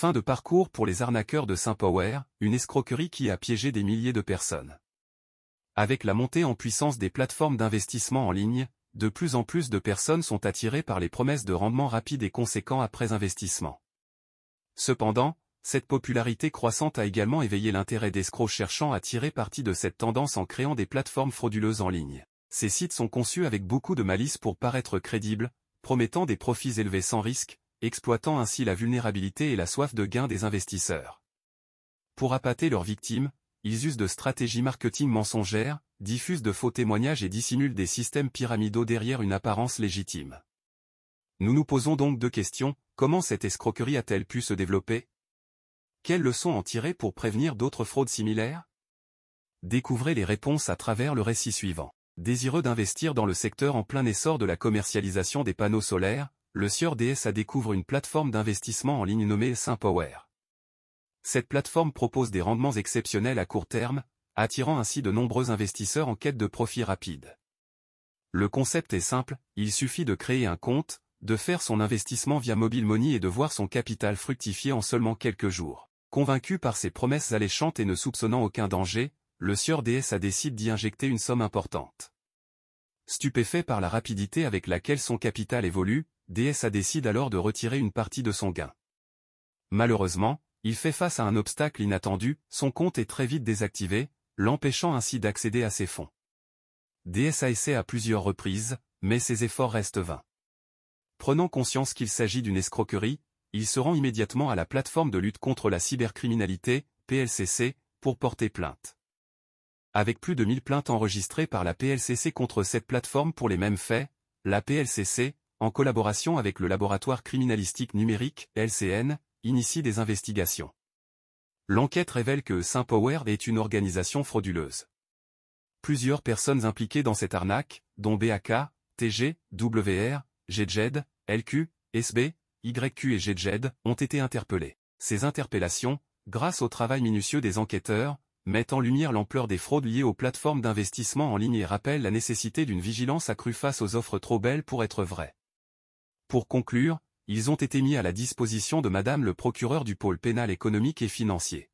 Fin de parcours pour les arnaqueurs de Sympower, une escroquerie qui a piégé des milliers de personnes. Avec la montée en puissance des plateformes d'investissement en ligne, de plus en plus de personnes sont attirées par les promesses de rendement rapide et conséquent après investissement. Cependant, cette popularité croissante a également éveillé l'intérêt d'escrocs cherchant à tirer parti de cette tendance en créant des plateformes frauduleuses en ligne. Ces sites sont conçus avec beaucoup de malice pour paraître crédibles, promettant des profits élevés sans risque, exploitant ainsi la vulnérabilité et la soif de gain des investisseurs. Pour appâter leurs victimes, ils usent de stratégies marketing mensongères, diffusent de faux témoignages et dissimulent des systèmes pyramidaux derrière une apparence légitime. Nous nous posons donc deux questions: comment cette escroquerie a-t-elle pu se développer? Quelles leçons en tirer pour prévenir d'autres fraudes similaires? Découvrez les réponses à travers le récit suivant. Désireux d'investir dans le secteur en plein essor de la commercialisation des panneaux solaires, le sieur DSA découvre une plateforme d'investissement en ligne nommée Sympower. Cette plateforme propose des rendements exceptionnels à court terme, attirant ainsi de nombreux investisseurs en quête de profits rapides. Le concept est simple, il suffit de créer un compte, de faire son investissement via Mobile Money et de voir son capital fructifier en seulement quelques jours. Convaincu par ses promesses alléchantes et ne soupçonnant aucun danger, le sieur DSA décide d'y injecter une somme importante. Stupéfait par la rapidité avec laquelle son capital évolue, DSA décide alors de retirer une partie de son gain. Malheureusement, il fait face à un obstacle inattendu, son compte est très vite désactivé, l'empêchant ainsi d'accéder à ses fonds. DSA essaie à plusieurs reprises, mais ses efforts restent vains. Prenant conscience qu'il s'agit d'une escroquerie, il se rend immédiatement à la plateforme de lutte contre la cybercriminalité, PLCC, pour porter plainte. Avec plus de 1000 plaintes enregistrées par la PLCC contre cette plateforme pour les mêmes faits, la PLCC, en collaboration avec le laboratoire criminalistique numérique, LCN, initie des investigations. L'enquête révèle que Sympower est une organisation frauduleuse. Plusieurs personnes impliquées dans cette arnaque, dont BAK, TG, WR, GJED, LQ, SB, YQ et GJED, ont été interpellées. Ces interpellations, grâce au travail minutieux des enquêteurs, mettent en lumière l'ampleur des fraudes liées aux plateformes d'investissement en ligne et rappellent la nécessité d'une vigilance accrue face aux offres trop belles pour être vraies. Pour conclure, ils ont été mis à la disposition de Madame le procureur du pôle pénal économique et financier.